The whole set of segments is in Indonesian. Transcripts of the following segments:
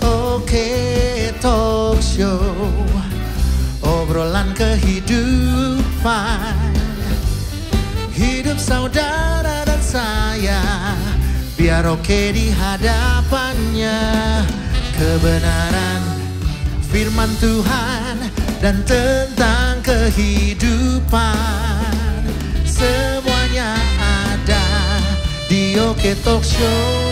Oke Talk Show, obrolan kehidupan, hidup saudara dan saya, biar oke di hadapannya. Kebenaran firman Tuhan dan tentang kehidupan, semuanya ada di Oke Talk Show.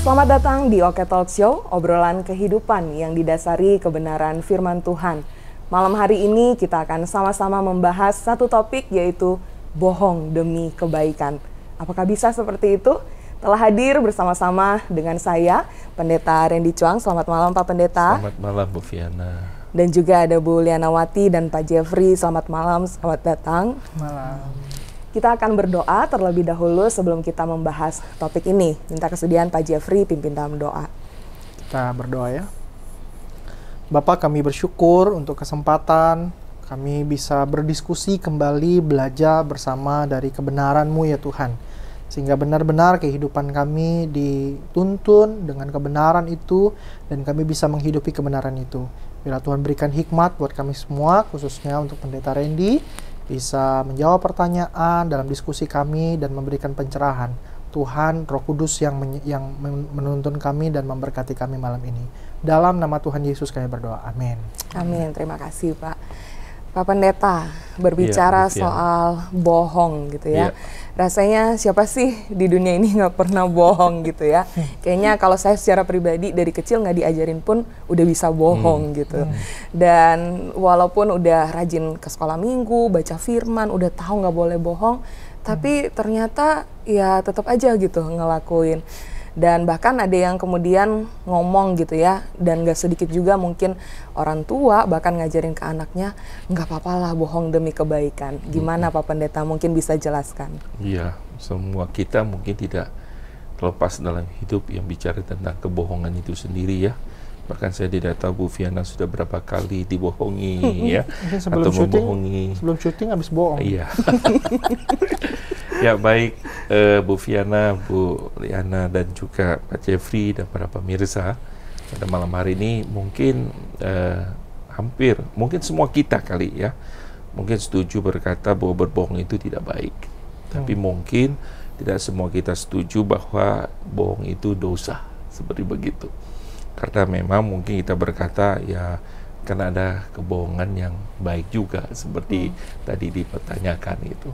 Selamat datang di Oke Talk Show, obrolan kehidupan yang didasari kebenaran firman Tuhan. Malam hari ini kita akan sama-sama membahas satu topik, yaitu bohong demi kebaikan. Apakah bisa seperti itu? Telah hadir bersama-sama dengan saya, Pendeta Randy Chuang. Selamat malam Pak Pendeta. Selamat malam Bu Viana. Dan juga ada Bu Lianawati dan Pak Jeffrey. Selamat malam, selamat datang. Malam. Kita akan berdoa terlebih dahulu sebelum kita membahas topik ini. Minta kesediaan Pak Jeffrey pimpin dalam doa. Kita berdoa ya. Bapak, kami bersyukur untuk kesempatan kami bisa berdiskusi kembali, belajar bersama dari kebenaran-Mu ya Tuhan. Sehingga benar-benar kehidupan kami dituntun dengan kebenaran itu, dan kami bisa menghidupi kebenaran itu. Bila Tuhan berikan hikmat buat kami semua, khususnya untuk Pendeta Randy, bisa menjawab pertanyaan dalam diskusi kami dan memberikan pencerahan. Tuhan, Roh Kudus yang menuntun kami dan memberkati kami malam ini. Dalam nama Tuhan Yesus kami berdoa. Amin. Amin. Terima kasih Pak. Pak Pendeta, berbicara soal bohong gitu ya. Rasanya siapa sih di dunia ini nggak pernah bohong gitu ya. Kayaknya kalau saya secara pribadi dari kecil nggak diajarin pun udah bisa bohong gitu. Dan walaupun udah rajin ke sekolah minggu, baca firman, udah tahu nggak boleh bohong, tapi ternyata ya tetap aja gitu ngelakuin. Dan bahkan ada yang kemudian ngomong gitu ya, dan gak sedikit juga mungkin orang tua bahkan ngajarin ke anaknya, nggak apa-apa lah bohong demi kebaikan. Gimana Pak Pendeta, mungkin bisa jelaskan? Iya, semua kita mungkin tidak terlepas dalam hidup yang bicara tentang kebohongan itu sendiri ya. Bahkan saya tidak tahu Bu Viana sudah berapa kali dibohongi ya, atau membohongi. Sebelum syuting habis bohong. Iya. Ya baik Bu Viana, Bu Liana, dan juga Pak Jeffrey dan para pemirsa, pada malam hari ini mungkin mungkin semua kita kali ya, mungkin setuju berkata bahwa berbohong itu tidak baik. Tapi mungkin tidak semua kita setuju bahwa bohong itu dosa, seperti begitu. Karena memang mungkin kita berkata ya, kan ada kebohongan yang baik juga, seperti tadi dipertanyakan itu.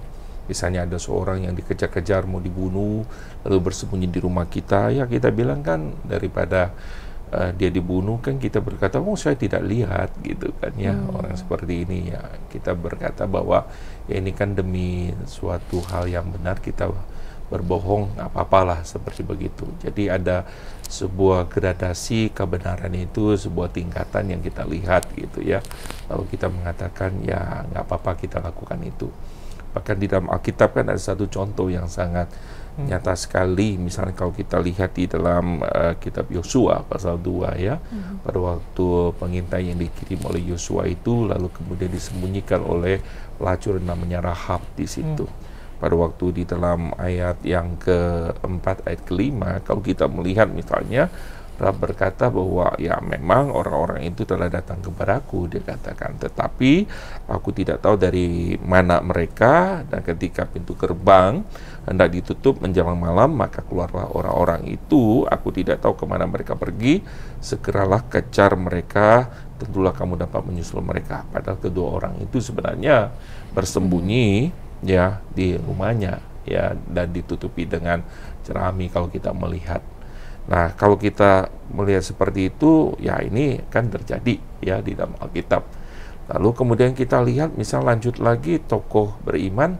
Misalnya ada seorang yang dikejar-kejar mau dibunuh, lalu bersembunyi di rumah kita, ya kita bilang kan daripada dia dibunuh, kan kita berkata, oh saya tidak lihat gitu kan ya. Orang seperti ini ya, kita berkata bahwa ya ini kan demi suatu hal yang benar kita berbohong, apa-apalah seperti begitu. Jadi ada sebuah gradasi kebenaran itu, sebuah tingkatan yang kita lihat gitu ya. Lalu kita mengatakan ya nggak apa-apa kita lakukan itu. Bahkan di dalam Alkitab kan ada satu contoh yang sangat nyata sekali. Misalnya kalau kita lihat di dalam kitab Yosua pasal 2 ya, pada waktu pengintai yang dikirim oleh Yosua itu lalu kemudian disembunyikan oleh pelacur namanya Rahab di situ. Pada waktu di dalam ayat yang keempat, ayat kelima, kalau kita melihat misalnya Rahab berkata bahwa ya memang orang-orang itu telah datang kepadaku, dia katakan, tetapi aku tidak tahu dari mana mereka, dan ketika pintu gerbang hendak ditutup menjelang malam, maka keluarlah orang-orang itu, aku tidak tahu kemana mereka pergi, segeralah kejar mereka, tentulah kamu dapat menyusul mereka. Padahal kedua orang itu sebenarnya bersembunyi ya di rumahnya ya, dan ditutupi dengan jerami kalau kita melihat. Nah, kalau kita melihat seperti itu, ya ini kan terjadi ya di dalam Alkitab. Lalu kemudian kita lihat, misal lanjut lagi tokoh beriman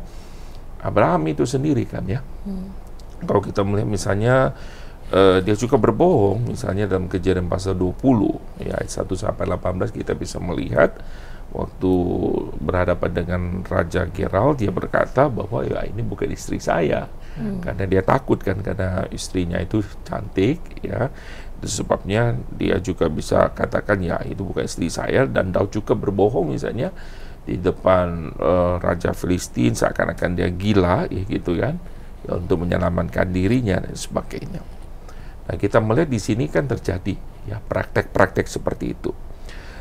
Abraham itu sendiri kan ya. Kalau kita melihat misalnya dia juga berbohong, misalnya dalam Kejadian pasal 20 ya ayat 1 sampai 18 kita bisa melihat waktu berhadapan dengan Raja Geralt, dia berkata bahwa ya ini bukan istri saya. Karena dia takut kan, karena istrinya itu cantik ya. Itu sebabnya dia juga bisa katakan ya itu bukan istri saya. Dan Daud juga berbohong misalnya di depan Raja Filistin, seakan-akan dia gila ya gitu kan. ya, untuk menyelamatkan dirinya dan sebagainya. Nah, kita melihat di sini kan terjadi ya praktek-praktek seperti itu.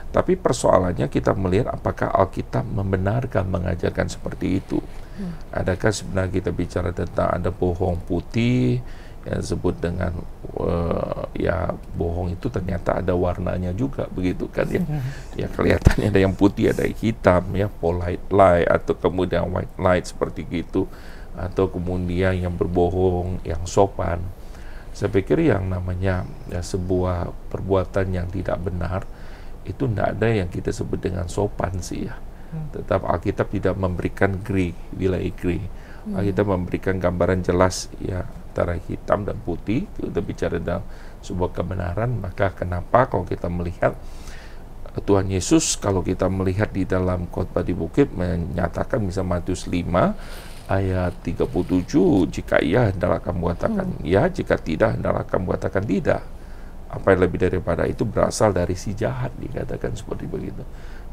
Tapi persoalannya kita melihat apakah Alkitab membenarkan mengajarkan seperti itu. Adakah sebenarnya kita bicara tentang ada bohong putih yang disebut dengan ya bohong itu ternyata ada warnanya juga begitu kan ya. Ya kelihatannya ada yang putih, ada yang hitam ya, polite lie atau kemudian white lie seperti gitu, atau kemudian yang berbohong yang sopan. Saya pikir yang namanya ya, sebuah perbuatan yang tidak benar itu tidak ada yang kita sebut dengan sopan sih ya. Tetap Alkitab tidak memberikan gray, wilayah gray. Alkitab memberikan gambaran jelas ya antara hitam dan putih. Kita bicara tentang sebuah kebenaran. Maka kenapa kalau kita melihat Tuhan Yesus, kalau kita melihat di dalam khotbah di bukit menyatakan misalnya Matius 5 ayat 37, jika iya hendaklah kamu katakan ya, jika tidak hendaklah kamu katakan tidak. Apa yang lebih daripada itu berasal dari si jahat, dikatakan seperti begitu.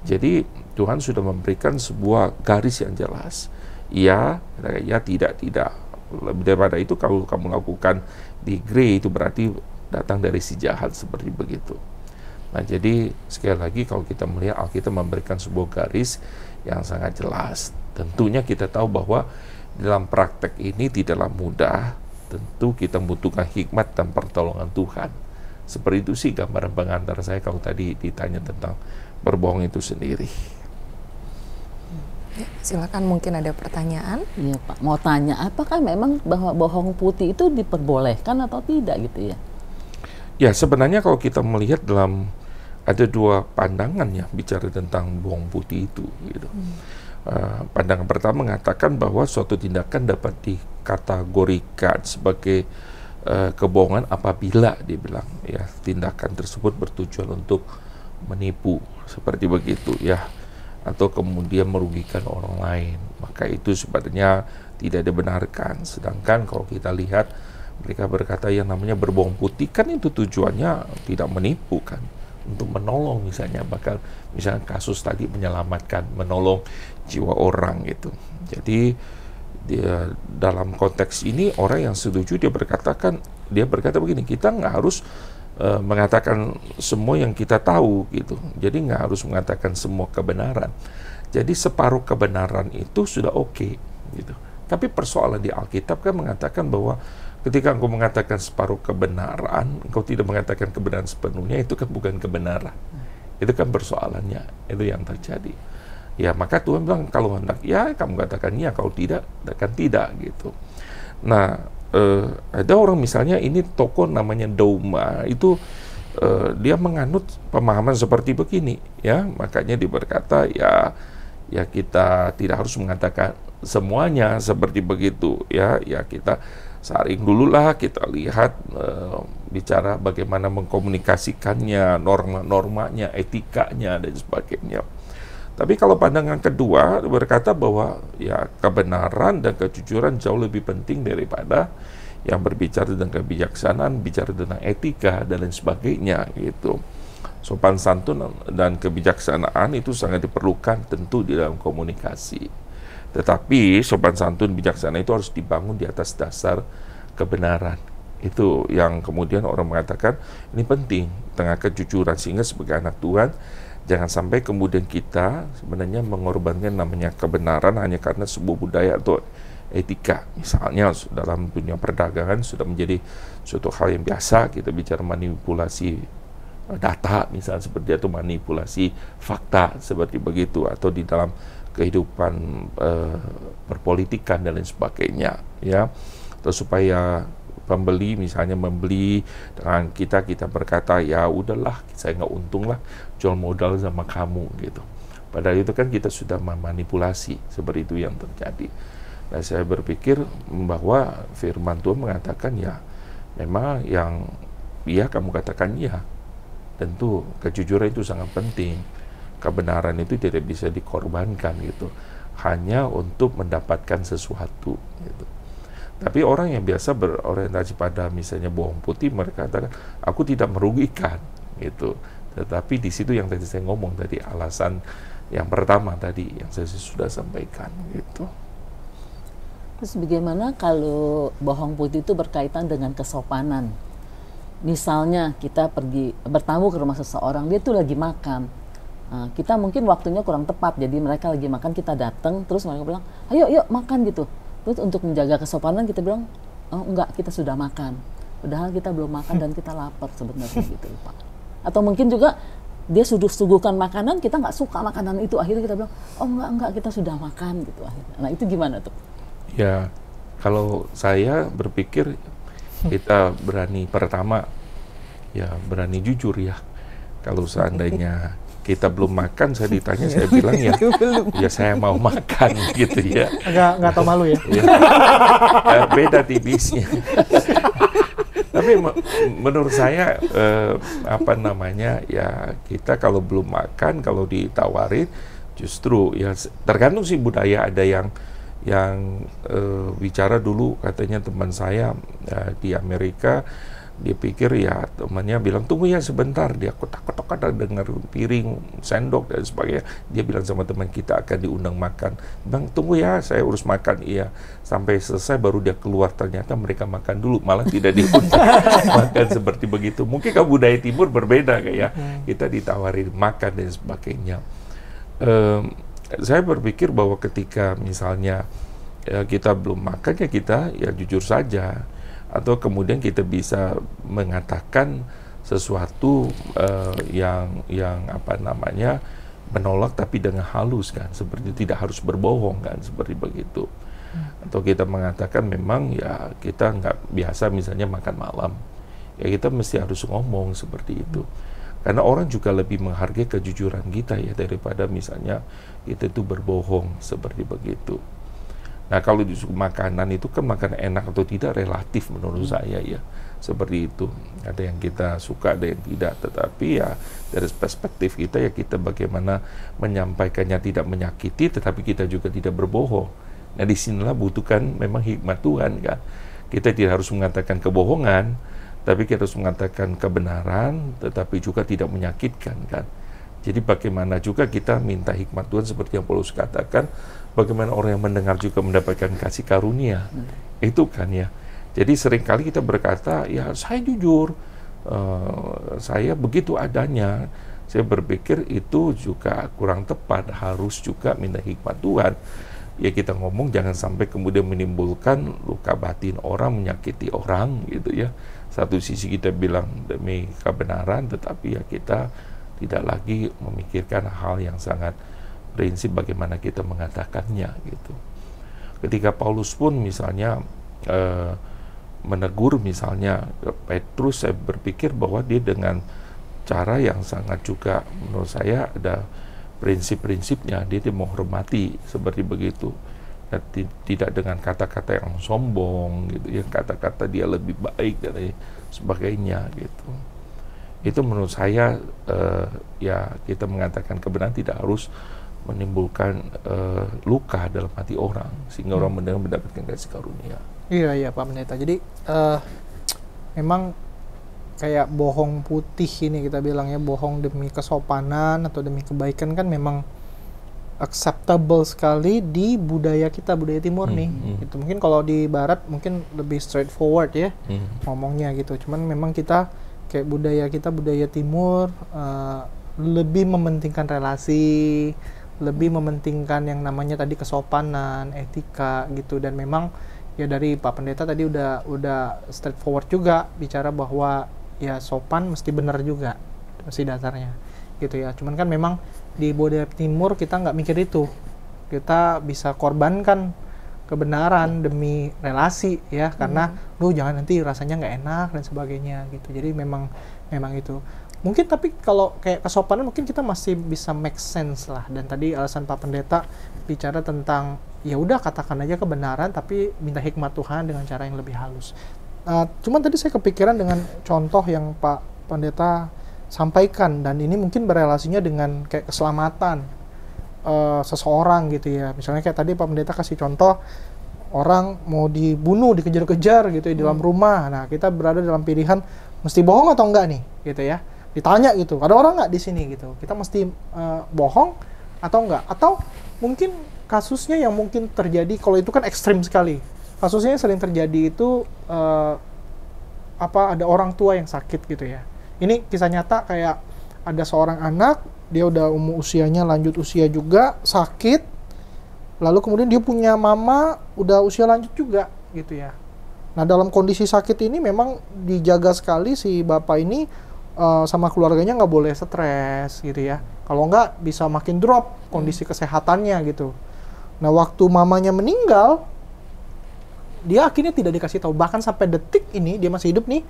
Jadi Tuhan sudah memberikan sebuah garis yang jelas. Ya, ya, tidak. Lebih daripada itu kalau kamu lakukan di grey itu berarti datang dari si jahat, seperti begitu. Nah, jadi sekali lagi kalau kita melihat Alkitab memberikan sebuah garis yang sangat jelas. Tentunya kita tahu bahwa dalam praktek ini tidaklah mudah. Tentu kita membutuhkan hikmat dan pertolongan Tuhan. Seperti itu sih gambaran pengantar saya kalau tadi ditanya tentang berbohong itu sendiri. Ya, silakan, mungkin ada pertanyaan. Iya Pak, mau tanya apakah memang bahwa bohong putih itu diperbolehkan atau tidak gitu ya? Ya, sebenarnya kalau kita melihat dalam ada dua pandangan ya bicara tentang bohong putih itu gitu. Pandangan pertama mengatakan bahwa suatu tindakan dapat dikategorikan sebagai kebohongan apabila dibilang ya tindakan tersebut bertujuan untuk menipu seperti begitu ya, atau kemudian merugikan orang lain, maka itu sebenarnya tidak dibenarkan. Sedangkan kalau kita lihat mereka berkata yang namanya berbohong putih kan itu tujuannya tidak menipu kan, untuk menolong misalnya, bahkan misalnya kasus tadi menyelamatkan, menolong jiwa orang gitu. Jadi dia dalam konteks ini orang yang setuju dia berkata begini, kita nggak harus mengatakan semua yang kita tahu gitu. Jadi nggak harus mengatakan semua kebenaran. Jadi separuh kebenaran itu sudah oke gitu. Tapi persoalan di Alkitab kan mengatakan bahwa ketika engkau mengatakan separuh kebenaran, engkau tidak mengatakan kebenaran sepenuhnya, itu kan bukan kebenaran. Itu kan persoalannya, itu yang terjadi. Ya, maka Tuhan bilang kalau hendak ya kamu katakan ya, kalau tidak katakan tidak gitu. Nah, ada orang misalnya ini tokoh namanya Douma itu dia menganut pemahaman seperti begini ya, makanya dia berkata ya kita tidak harus mengatakan semuanya seperti begitu ya kita saring dulu lah, kita lihat bicara bagaimana mengkomunikasikannya, norma-normanya, etikanya dan sebagainya. Tapi kalau pandangan kedua berkata bahwa ya kebenaran dan kejujuran jauh lebih penting daripada yang berbicara tentang kebijaksanaan, bicara tentang etika dan lain sebagainya gitu. Sopan santun dan kebijaksanaan itu sangat diperlukan tentu di dalam komunikasi. Tetapi sopan santun bijaksana itu harus dibangun di atas dasar kebenaran. Itu yang kemudian orang mengatakan ini penting tengah kejujuran, sehingga sebagai anak Tuhan jangan sampai kemudian kita sebenarnya mengorbankan namanya kebenaran hanya karena sebuah budaya atau etika. Misalnya dalam dunia perdagangan sudah menjadi suatu hal yang biasa kita bicara manipulasi data misalnya seperti itu, manipulasi fakta seperti begitu, atau di dalam kehidupan perpolitikan dan lain sebagainya ya. Atau supaya pembeli misalnya membeli dengan kita berkata ya udahlah saya nggak untung lah jual modal sama kamu gitu, padahal itu kan kita sudah memanipulasi. Seperti itu yang terjadi. Nah, saya berpikir bahwa firman Tuhan mengatakan ya memang yang ya kamu katakan ya, tentu kejujuran itu sangat penting, kebenaran itu tidak bisa dikorbankan gitu hanya untuk mendapatkan sesuatu gitu. Tapi orang yang biasa berorientasi pada misalnya bohong putih, mereka katakan aku tidak merugikan gitu. Tetapi di situ yang tadi saya ngomong tadi, alasan yang pertama tadi yang saya sudah sampaikan gitu. Terus bagaimana kalau bohong putih itu berkaitan dengan kesopanan? Misalnya kita pergi bertamu ke rumah seseorang, dia tuh lagi makan. Nah, kita mungkin waktunya kurang tepat, jadi mereka lagi makan, kita datang, terus mereka bilang, ayo yuk makan gitu. Terus untuk menjaga kesopanan kita bilang, oh enggak, kita sudah makan. Padahal kita belum makan dan kita lapar sebenarnya gitu Pak. Atau mungkin juga dia suguhkan makanan, kita nggak suka makanan itu, akhirnya kita bilang, oh enggak, kita sudah makan gitu akhirnya. Nah itu gimana tuh? Ya, kalau saya berpikir kita berani pertama, ya berani jujur ya. Kalau seandainya kita belum makan, saya ditanya, saya bilang ya saya mau makan gitu ya. Nggak tahu malu ya? Beda tipisnya. Tapi menurut saya ya kita kalau belum makan, kalau ditawarin, justru ya tergantung sih budaya. Ada yang bicara dulu, katanya teman saya di Amerika, dia pikir ya temannya bilang tunggu ya sebentar, dia kotak-kotak ada dengar piring, sendok dan sebagainya, dia bilang sama teman kita akan diundang makan, bang tunggu ya saya urus makan, iya, sampai selesai baru dia keluar, ternyata mereka makan dulu, malah tidak diundang makan seperti begitu. Mungkin kalau budaya timur berbeda kayak kita ditawarin makan dan sebagainya. Saya berpikir bahwa ketika misalnya kita belum makan ya kita ya jujur saja, atau kemudian kita bisa mengatakan sesuatu yang menolak tapi dengan halus kan, seperti tidak harus berbohong kan, seperti begitu. Atau kita mengatakan memang ya kita nggak biasa misalnya makan malam, ya kita mesti harus ngomong seperti itu. Karena orang juga lebih menghargai kejujuran kita ya daripada misalnya kita itu berbohong seperti begitu. Nah kalau di makanan itu kan makanan enak atau tidak relatif menurut saya ya, seperti itu. Ada yang kita suka, ada yang tidak. Tetapi ya dari perspektif kita ya kita bagaimana menyampaikannya tidak menyakiti, tetapi kita juga tidak berbohong. Nah disinilah butuhkan memang hikmat Tuhan kan. Kita tidak harus mengatakan kebohongan, tapi kita harus mengatakan kebenaran, tetapi juga tidak menyakitkan kan. Jadi bagaimana juga kita minta hikmat Tuhan seperti yang Paulus katakan, bagaimana orang yang mendengar juga mendapatkan kasih karunia. Itu kan ya. Jadi seringkali kita berkata, ya saya jujur, saya begitu adanya. Saya berpikir itu juga kurang tepat, harus juga minta hikmat Tuhan. Ya kita ngomong jangan sampai kemudian menimbulkan luka batin orang, menyakiti orang gitu ya. Satu sisi kita bilang demi kebenaran, tetapi ya kita tidak lagi memikirkan hal yang sangat prinsip bagaimana kita mengatakannya gitu. Ketika Paulus pun misalnya menegur misalnya Petrus, saya berpikir bahwa dia dengan cara yang sangat juga menurut saya ada prinsip-prinsipnya, dia menghormati seperti begitu. Dan tidak dengan kata-kata yang sombong gitu ya, kata-kata dia lebih baik dan sebagainya gitu. Itu menurut saya ya kita mengatakan kebenaran tidak harus menimbulkan luka dalam hati orang sehingga orang mendengar mendapatkan kasih karunia. Iya Pak Pendeta. Jadi memang kayak bohong putih ini kita bilangnya, bohong demi kesopanan atau demi kebaikan kan memang acceptable sekali di budaya kita, budaya timur nih. Gitu. Mungkin kalau di barat mungkin lebih straightforward ya ngomongnya gitu. Cuman memang kita kayak budaya kita, budaya timur lebih mementingkan relasi, lebih mementingkan yang namanya tadi kesopanan, etika gitu. Dan memang ya dari Pak Pendeta tadi udah straightforward juga bicara bahwa ya sopan mesti benar juga, mesti dasarnya gitu ya. Cuman kan memang di budaya timur kita nggak mikir itu, kita bisa korbankan kebenaran demi relasi ya, karena lu jangan nanti rasanya nggak enak dan sebagainya gitu. Jadi memang itu mungkin, tapi kalau kayak kesopanan mungkin kita masih bisa make sense lah. Dan tadi alasan Pak Pendeta bicara tentang ya udah katakan aja kebenaran tapi minta hikmat Tuhan dengan cara yang lebih halus. Cuman tadi saya kepikiran dengan contoh yang Pak Pendeta sampaikan, dan ini mungkin berelasinya dengan kayak keselamatan seseorang gitu ya. Misalnya kayak tadi Pak Pendeta kasih contoh orang mau dibunuh, dikejar-kejar gitu ya di dalam rumah. Nah kita berada dalam pilihan mesti bohong atau enggak nih gitu ya. Ditanya gitu, ada orang nggak di sini gitu, kita mesti bohong atau enggak? Atau mungkin kasusnya yang mungkin terjadi, kalau itu kan ekstrim sekali, kasusnya sering terjadi itu ada orang tua yang sakit gitu ya. Ini kisah nyata, kayak ada seorang anak, dia udah usianya lanjut usia juga, sakit, lalu kemudian dia punya mama udah usia lanjut juga gitu ya. Nah, dalam kondisi sakit ini memang dijaga sekali si bapak ini sama keluarganya, nggak boleh stres gitu ya. Kalau nggak bisa makin drop kondisi kesehatannya gitu. Nah, waktu mamanya meninggal, dia akhirnya tidak dikasih tahu. Bahkan sampai detik ini, dia masih hidup nih,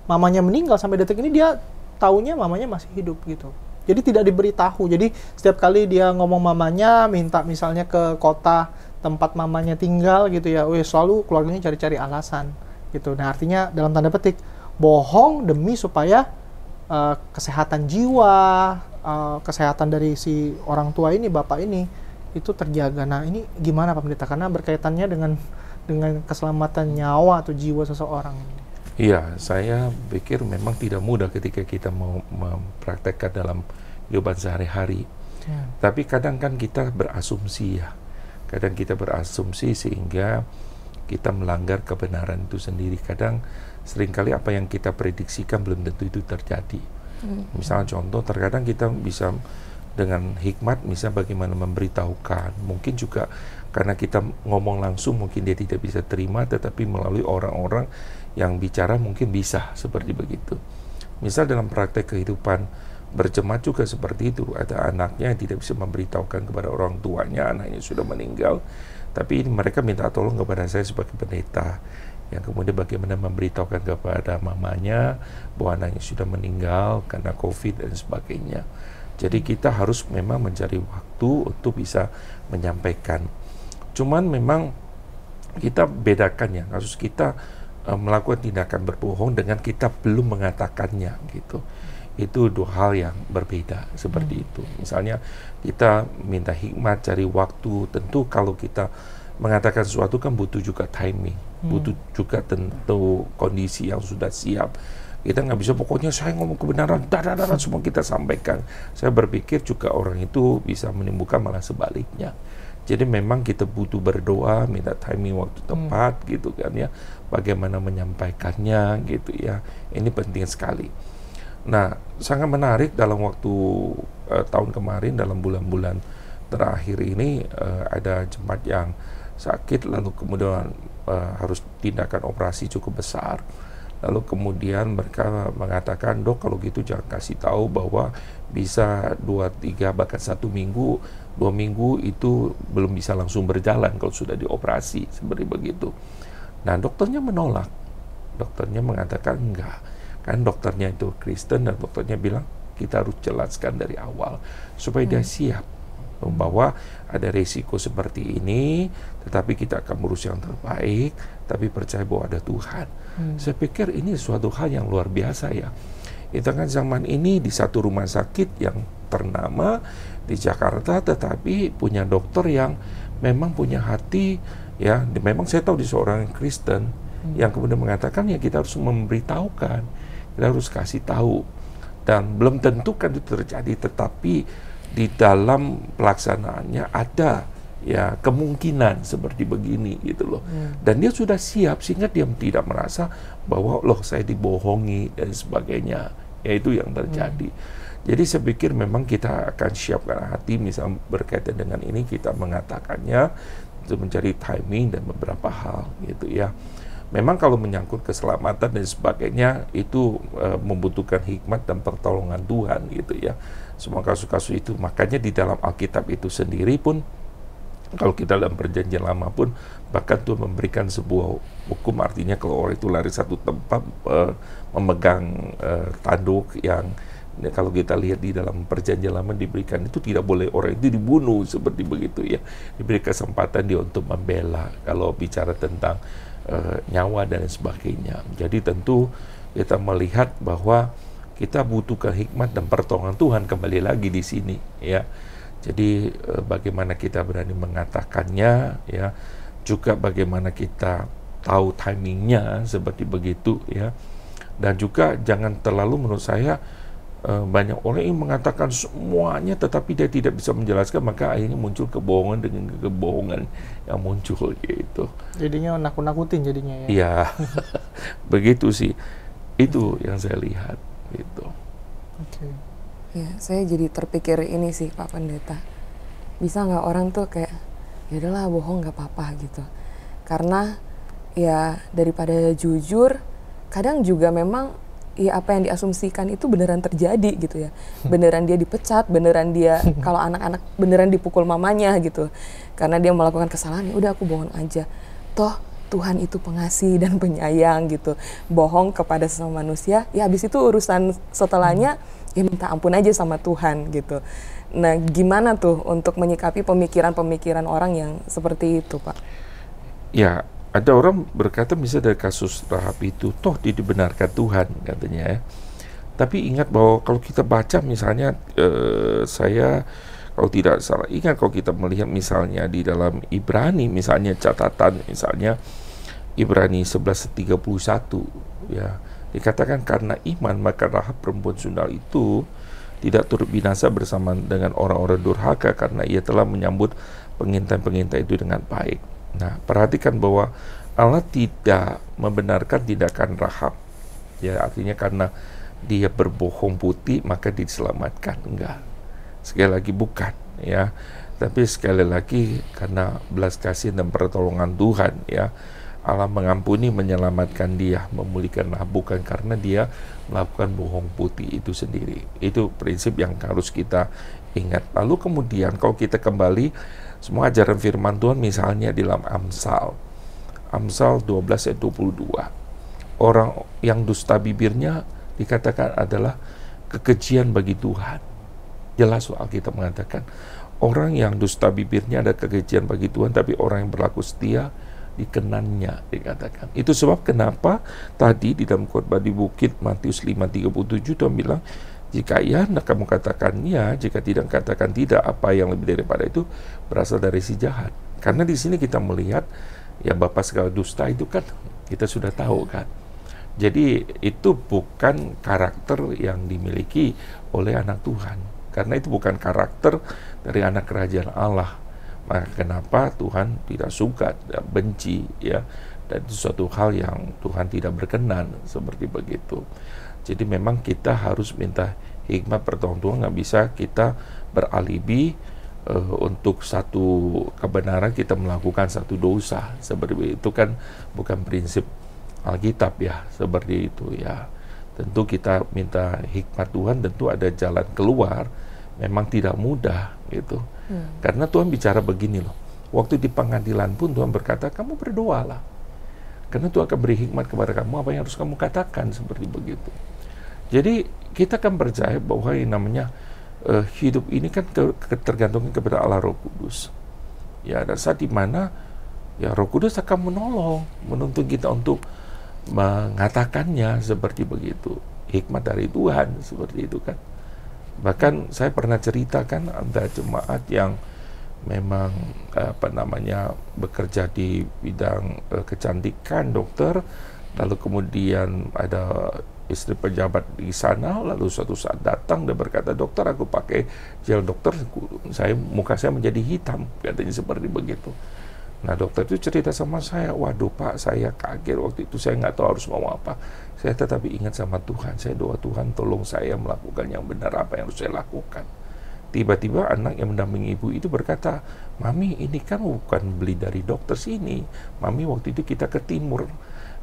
mamanya meninggal, sampai detik ini dia taunya mamanya masih hidup gitu. Jadi tidak diberitahu. Jadi setiap kali dia ngomong mamanya, minta misalnya ke kota tempat mamanya tinggal gitu ya, selalu keluarganya cari-cari alasan gitu. Nah, artinya dalam tanda petik bohong demi supaya kesehatan jiwa, kesehatan dari si orang tua ini, bapak ini, itu terjaga. Nah, ini gimana Pak Pendeta? Karena berkaitannya dengan keselamatan nyawa atau jiwa seseorang. Iya, saya pikir memang tidak mudah ketika kita mau mempraktekkan dalam kehidupan sehari-hari. Tapi kadang kan kita berasumsi ya. Kadang kita berasumsi sehingga kita melanggar kebenaran itu sendiri. Kadang seringkali apa yang kita prediksikan belum tentu itu terjadi. Misalnya contoh, terkadang kita bisa dengan hikmat misalnya bagaimana memberitahukan. Mungkin juga karena kita ngomong langsung mungkin dia tidak bisa terima, tetapi melalui orang-orang yang bicara mungkin bisa seperti begitu. Misal dalam praktek kehidupan berjemaat juga seperti itu. Ada anaknya yang tidak bisa memberitahukan kepada orang tuanya, anaknya sudah meninggal, tapi mereka minta tolong kepada saya sebagai pendeta, yang kemudian bagaimana memberitahukan kepada mamanya bahwa anaknya sudah meninggal karena COVID dan sebagainya. Jadi kita harus memang mencari waktu untuk bisa menyampaikan. Cuman memang kita bedakan ya, kasus kita melakukan tindakan berbohong dengan kita belum mengatakannya gitu. Itu dua hal yang berbeda seperti itu. Misalnya kita minta hikmat, cari waktu. Tentu kalau kita mengatakan sesuatu kan butuh juga timing, butuh juga tentu kondisi yang sudah siap. Kita nggak bisa pokoknya saya ngomong kebenaran, semua kita sampaikan. Saya berpikir juga orang itu bisa menimbulkan malah sebaliknya. Jadi memang kita butuh berdoa, minta timing waktu tepat gitu kan ya. Bagaimana menyampaikannya gitu ya. Ini penting sekali. Nah, sangat menarik dalam waktu tahun kemarin, dalam bulan-bulan terakhir ini ada jemaat yang sakit, lalu kemudian harus tindakan operasi cukup besar. Lalu kemudian mereka mengatakan, dok kalau gitu jangan kasih tahu bahwa bisa 2-3 bahkan 1 minggu, 2 minggu itu belum bisa langsung berjalan kalau sudah dioperasi, seperti begitu. Nah, dokternya menolak. Dokternya mengatakan enggak. Kan dokternya itu Kristen dan dokternya bilang kita harus jelaskan dari awal supaya dia siap bahwa ada risiko seperti ini, tetapi kita akan berusaha yang terbaik, tapi percaya bahwa ada Tuhan. Saya pikir ini suatu hal yang luar biasa ya. Kita kan zaman ini di satu rumah sakit yang ternama di Jakarta, tetapi punya dokter yang memang punya hati ya. Memang saya tahu di seorang Kristen yang kemudian mengatakan ya kita harus memberitahukan, kita harus kasih tahu, dan belum tentu kan itu terjadi, tetapi di dalam pelaksanaannya ada ya kemungkinan seperti begini gitu loh. Dan dia sudah siap sehingga dia tidak merasa bahwa loh saya dibohongi dan sebagainya. Ya itu yang terjadi. Jadi saya pikir memang kita akan siapkan hati misal berkaitan dengan ini, kita mengatakannya untuk mencari timing dan beberapa hal gitu ya. Memang kalau menyangkut keselamatan dan sebagainya itu membutuhkan hikmat dan pertolongan Tuhan gitu ya. Semua kasus-kasus itu, makanya di dalam Alkitab itu sendiri pun, kalau kita dalam perjanjian lama pun, bahkan Tuhan memberikan sebuah hukum, artinya kalau orang itu lari satu tempat memegang tanduk yang kalau kita lihat di dalam perjanjian lama diberikan itu tidak boleh orang itu dibunuh seperti begitu ya. Diberi kesempatan dia untuk membela kalau bicara tentang nyawa dan sebagainya. Jadi tentu kita melihat bahwa kita butuhkan hikmat dan pertolongan Tuhan kembali lagi di sini ya. Jadi bagaimana kita berani mengatakannya ya, juga bagaimana kita tahu timingnya seperti begitu ya. Dan juga jangan terlalu menurut saya banyak orang yang mengatakan semuanya tetapi dia tidak bisa menjelaskan, maka akhirnya muncul kebohongan dengan kebohongan yang muncul gitu. Jadinya nakut-nakutin jadinya ya. Iya. Begitu sih. Itu yang saya lihat gitu. Oke. Ya, saya jadi terpikir ini sih Pak Pendeta. Bisa nggak orang tuh kayak ya udahlah bohong nggak apa-apa gitu. Karena ya daripada jujur, kadang juga memang ya apa yang diasumsikan itu beneran terjadi gitu ya. Beneran dia dipecat, beneran dia kalau anak-anak beneran dipukul mamanya gitu. Karena dia melakukan kesalahan, ya udah aku bohong aja. Toh Tuhan itu pengasih dan penyayang gitu. Bohong kepada sesama manusia, ya habis itu urusan setelahnya ya minta ampun aja sama Tuhan gitu. Nah, gimana tuh untuk menyikapi pemikiran-pemikiran orang yang seperti itu, Pak? Ya, ada orang berkata misalnya dari kasus Rahab itu, toh dia dibenarkan Tuhan katanya ya. Tapi ingat bahwa kalau kita baca misalnya, saya kalau tidak salah ingat kalau kita melihat misalnya di dalam Ibrani, misalnya catatan misalnya Ibrani 11:31 ya, dikatakan karena iman maka Rahab perempuan sundal itu tidak turut binasa bersama dengan orang-orang durhaka karena ia telah menyambut pengintai-pengintai itu dengan baik. Nah, perhatikan bahwa Allah tidak membenarkan tindakan Rahab. Ya, artinya karena dia berbohong putih maka diselamatkan. Enggak. Sekali lagi bukan, ya. Tapi sekali lagi karena belas kasihan dan pertolongan Tuhan, ya. Allah mengampuni, menyelamatkan dia, memulihkan Rahab, bukan karena dia melakukan bohong putih itu sendiri. Itu prinsip yang harus kita ingat. Lalu kemudian kalau kita kembali semua ajaran firman Tuhan misalnya di dalam Amsal 12 ayat 22. Orang yang dusta bibirnya dikatakan adalah kekejian bagi Tuhan. Jelas soal kita mengatakan orang yang dusta bibirnya ada kekejian bagi Tuhan, tapi orang yang berlaku setia dikenannya, dikatakan. Itu sebab kenapa tadi di dalam khotbah di bukit Matius 5:37 Tuhan bilang, jika ya hendak kamu katakan ya, jika tidak katakan tidak, apa yang lebih daripada itu berasal dari si jahat. Karena di sini kita melihat ya bapa segala dusta itu kan kita sudah tahu kan. Jadi itu bukan karakter yang dimiliki oleh anak Tuhan. Karena itu bukan karakter dari anak kerajaan Allah. Maka kenapa Tuhan tidak suka dan benci, ya, dan itu suatu hal yang Tuhan tidak berkenan seperti begitu. Jadi memang kita harus minta hikmat pertolongan Tuhan. Nggak bisa kita beralibi untuk satu kebenaran kita melakukan satu dosa seperti itu, kan bukan prinsip Alkitab ya, seperti itu ya. Tentu kita minta hikmat Tuhan, tentu ada jalan keluar. Memang tidak mudah gitu. Karena Tuhan bicara begini loh. Waktu di pengadilan pun Tuhan berkata, kamu berdoalah. Karena Tuhan akan beri hikmat kepada kamu apa yang harus kamu katakan, seperti begitu. Jadi kita kan percaya bahwa yang namanya hidup ini kan tergantung kepada Allah Roh Kudus. Ya, ada saat di mana ya Roh Kudus akan menolong, menuntun kita untuk mengatakannya seperti begitu. Hikmat dari Tuhan seperti itu kan. Bahkan saya pernah ceritakan ada jemaat yang memang bekerja di bidang kecantikan, dokter, lalu kemudian ada istri pejabat di sana, lalu suatu saat datang dan berkata, dokter aku pakai gel dokter, muka saya menjadi hitam, katanya seperti begitu. Nah dokter itu cerita sama saya, waduh Pak, saya kaget waktu itu, saya nggak tahu harus ngomong apa. Saya tetapi ingat sama Tuhan, saya doa Tuhan tolong saya melakukan yang benar, apa yang harus saya lakukan. Tiba-tiba anak yang mendampingi ibu itu berkata, Mami ini kan bukan beli dari dokter sini, Mami waktu itu kita ke timur,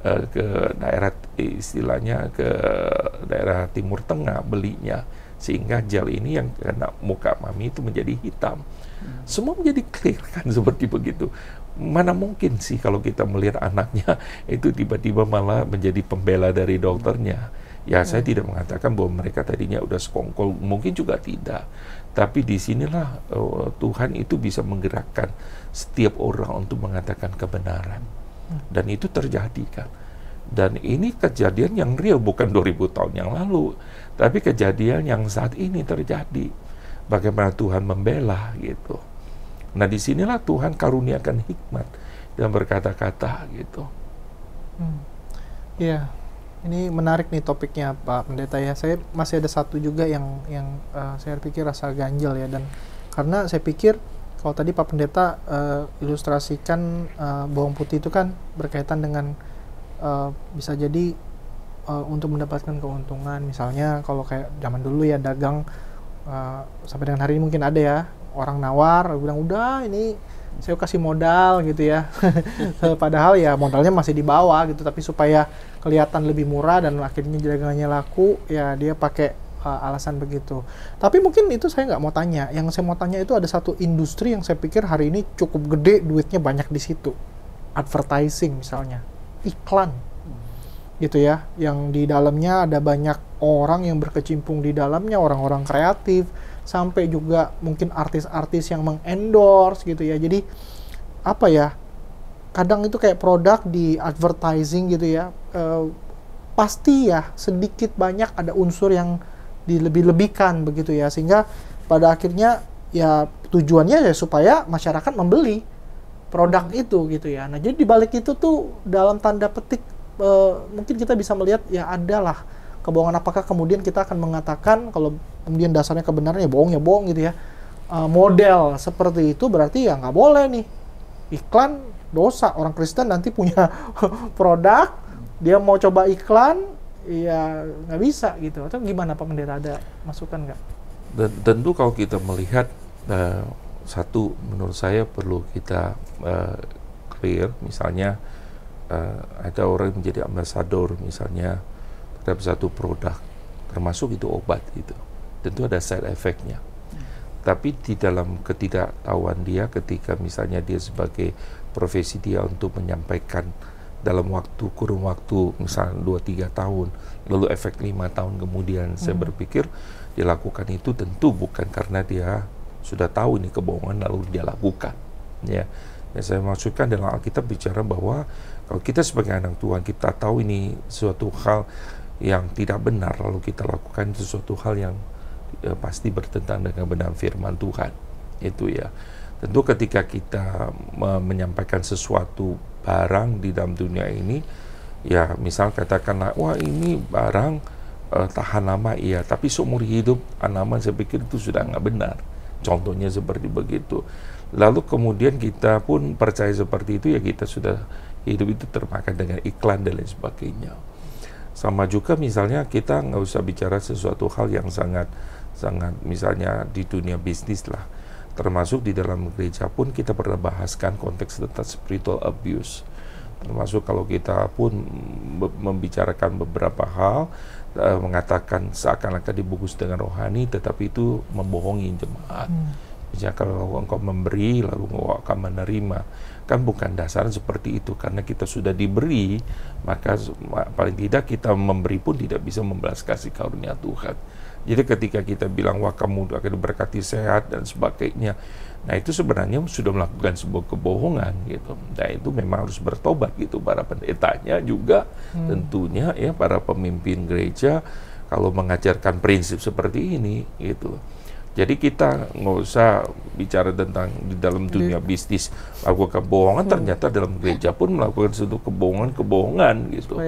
ke daerah istilahnya ke daerah Timur Tengah belinya, sehingga gel ini yang kena muka Mami itu menjadi hitam. Semua menjadi clear kan seperti begitu. Mana mungkin sih kalau kita melihat anaknya itu tiba-tiba malah menjadi pembela dari dokternya. Ya saya tidak mengatakan bahwa mereka tadinya udah sekongkol, mungkin juga tidak. Tapi disinilah Tuhan itu bisa menggerakkan setiap orang untuk mengatakan kebenaran. Dan itu terjadi kan. Dan ini kejadian yang real, bukan 2000 tahun yang lalu, tapi kejadian yang saat ini terjadi. Bagaimana Tuhan membela gitu. Nah disinilah Tuhan karuniakan hikmat dan berkata-kata gitu. Iya, Ini menarik nih topiknya Pak Pendeta ya. Saya masih ada satu juga yang saya pikir rasa ganjel ya, dan karena saya pikir kalau tadi Pak Pendeta ilustrasikan bawang putih itu kan berkaitan dengan bisa jadi untuk mendapatkan keuntungan. Misalnya kalau kayak zaman dulu ya dagang, sampai dengan hari ini mungkin ada ya orang nawar bilang udah ini saya kasih modal gitu ya. Padahal ya modalnya masih di bawah gitu, tapi supaya kelihatan lebih murah dan akhirnya dagangannya laku, ya dia pakai alasan begitu. Tapi mungkin itu saya nggak mau tanya. Yang saya mau tanya itu ada satu industri yang saya pikir hari ini cukup gede, duitnya banyak di situ. Advertising misalnya, iklan gitu ya, yang di dalamnya ada banyak orang yang berkecimpung di dalamnya, orang-orang kreatif, sampai juga mungkin artis-artis yang mengendorse gitu ya. Jadi apa ya, kadang itu kayak produk di advertising gitu ya, pasti ya sedikit banyak ada unsur yang dilebih-lebihkan begitu ya, sehingga pada akhirnya ya tujuannya ya supaya masyarakat membeli produk itu gitu ya. Nah jadi dibalik itu tuh dalam tanda petik mungkin kita bisa melihat ya adalah kebohongan. Apakah kemudian kita akan mengatakan kalau kemudian dasarnya kebenaran ya bohong gitu ya, model seperti itu berarti ya nggak boleh nih, iklan dosa. Orang Kristen nanti punya produk, dia mau coba iklan ya nggak bisa gitu. Atau gimana Pak Pendeta, ada masukan nggak? Dan tentu kalau kita melihat satu, menurut saya perlu kita clear, misalnya ada orang menjadi ambasador misalnya terhadap satu produk, termasuk itu obat gitu, tentu ada side effect-nya. Tapi di dalam ketidaktahuan dia, ketika misalnya dia sebagai profesi dia untuk menyampaikan dalam kurun waktu misalnya 2-3 tahun, lalu efek 5 tahun kemudian, saya berpikir dia lakukan itu tentu bukan karena dia sudah tahu ini kebohongan lalu dia lakukan ya. Ya, saya maksudkan dalam Alkitab bicara bahwa kalau kita sebagai anak Tuhan, kita tahu ini suatu hal yang tidak benar, lalu kita lakukan sesuatu hal yang pasti bertentangan dengan kebenaran firman Tuhan. Itu ya. Tentu ketika kita menyampaikan sesuatu barang di dalam dunia ini, ya misal katakanlah, wah ini barang tahan lama, iya, tapi seumur hidup aman, saya pikir itu sudah nggak benar. Contohnya seperti begitu. Lalu kemudian kita pun percaya seperti itu, ya kita sudah hidup itu termakan dengan iklan dan lain sebagainya. Sama juga misalnya kita nggak usah bicara sesuatu hal yang sangat misalnya di dunia bisnis lah. Termasuk di dalam gereja pun kita pernah bahaskan konteks tentang spiritual abuse. Termasuk kalau kita pun membicarakan beberapa hal, mengatakan seakan-akan dibungkus dengan rohani, tetapi itu membohongi jemaat. Misalnya kalau engkau memberi lalu engkau akan menerima, kan bukan dasarnya seperti itu. Karena kita sudah diberi, maka paling tidak kita memberi pun tidak bisa membalas kasih karunia Tuhan. Jadi ketika kita bilang wah kamu akan diberkati sehat dan sebagainya, nah itu sebenarnya sudah melakukan sebuah kebohongan gitu. Nah itu memang harus bertobat gitu para pendetanya juga, tentunya ya para pemimpin gereja kalau mengajarkan prinsip seperti ini gitu. Jadi kita nggak usah bicara tentang di dalam dunia bisnis melakukan kebohongan, ternyata dalam gereja pun melakukan suatu kebohongan gitu.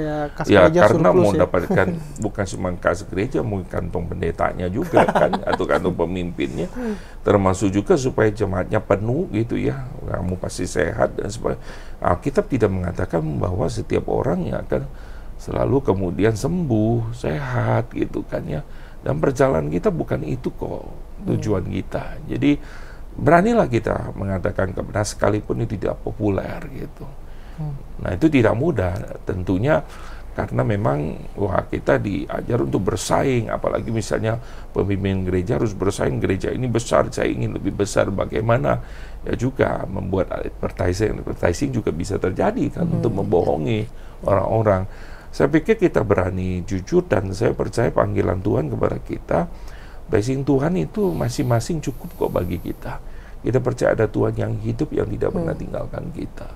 Ya karena mau dapatkan bukan cuma kas gereja, mungkin kantong pendetanya juga kan, atau kantong pemimpinnya, termasuk juga supaya jemaatnya penuh gitu ya, kamu pasti sehat dan sebagainya. Alkitab tidak mengatakan bahwa setiap orang yang akan selalu kemudian sembuh, sehat gitu kan ya. Dan perjalanan kita bukan itu kok tujuan kita. Jadi beranilah kita mengatakan kebenaran sekalipun itu tidak populer gitu. Nah itu tidak mudah tentunya, karena memang wah kita diajar untuk bersaing, apalagi misalnya pemimpin gereja harus bersaing, gereja ini besar, saya ingin lebih besar, bagaimana ya juga membuat advertising juga bisa terjadi kan untuk membohongi orang-orang. Saya pikir kita berani jujur, dan saya percaya panggilan Tuhan kepada kita, blessing Tuhan itu masing-masing cukup kok bagi kita. Kita percaya ada Tuhan yang hidup yang tidak pernah tinggalkan kita.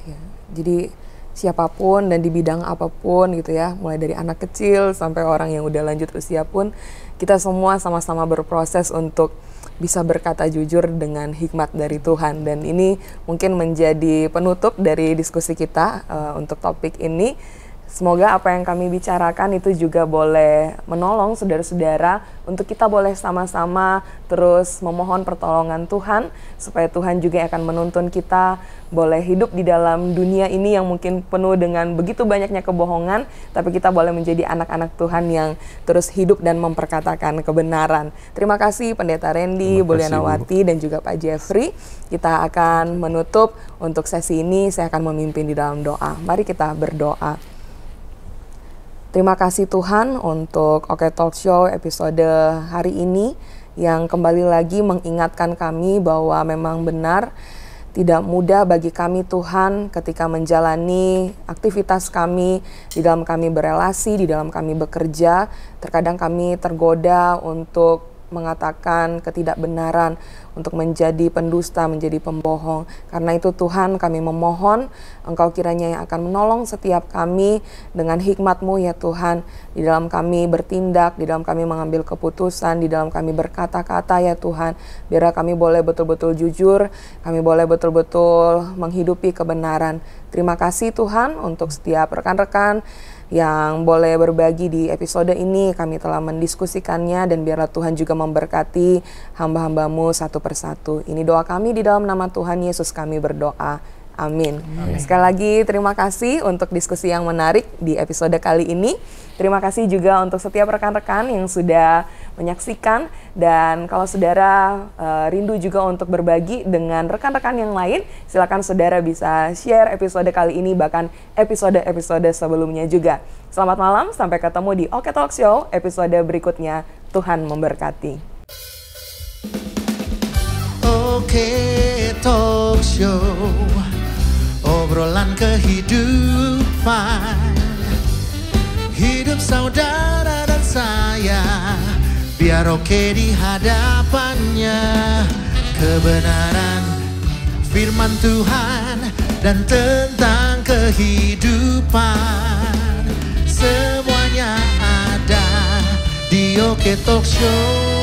Ya, jadi siapapun dan di bidang apapun gitu ya, mulai dari anak kecil sampai orang yang udah lanjut usia pun, kita semua sama-sama berproses untuk bisa berkata jujur dengan hikmat dari Tuhan. Dan ini mungkin menjadi penutup dari diskusi kita untuk topik ini. Semoga apa yang kami bicarakan itu juga boleh menolong saudara-saudara untuk kita boleh sama-sama terus memohon pertolongan Tuhan, supaya Tuhan juga akan menuntun kita boleh hidup di dalam dunia ini yang mungkin penuh dengan begitu banyaknya kebohongan, tapi kita boleh menjadi anak-anak Tuhan yang terus hidup dan memperkatakan kebenaran. Terima kasih Pendeta Randy, Bu Lianawati, dan juga Pak Jeffrey. Kita akan menutup untuk sesi ini, saya akan memimpin di dalam doa. Mari kita berdoa. Terima kasih Tuhan untuk OK Talk Show episode hari ini yang kembali lagi mengingatkan kami bahwa memang benar tidak mudah bagi kami Tuhan ketika menjalani aktivitas kami, di dalam kami berelasi, di dalam kami bekerja. Terkadang kami tergoda untuk mengatakan ketidakbenaran, untuk menjadi pendusta, menjadi pembohong. Karena itu Tuhan, kami memohon Engkau kiranya yang akan menolong setiap kami dengan hikmat-Mu ya Tuhan, di dalam kami bertindak, di dalam kami mengambil keputusan, di dalam kami berkata-kata ya Tuhan. Biar kami boleh betul-betul jujur, kami boleh betul-betul menghidupi kebenaran. Terima kasih Tuhan untuk setiap rekan-rekan yang boleh berbagi di episode ini. Kami telah mendiskusikannya, dan biarlah Tuhan juga memberkati hamba-hamba-Mu satu persatu. Ini doa kami di dalam nama Tuhan Yesus kami berdoa. Amin. Sekali lagi terima kasih untuk diskusi yang menarik di episode kali ini. Terima kasih juga untuk setiap rekan-rekan yang sudah menyaksikan, dan kalau saudara rindu juga untuk berbagi dengan rekan-rekan yang lain, silakan saudara bisa share episode kali ini, bahkan episode-episode sebelumnya juga. Selamat malam, sampai ketemu di OK Talk Show episode berikutnya. Tuhan memberkati. OK Talk Show, obrolan kehidupan, hidup saudara dan saya, biar oke di hadapannya. Kebenaran firman Tuhan dan tentang kehidupan, semuanya ada di OK Talk Show.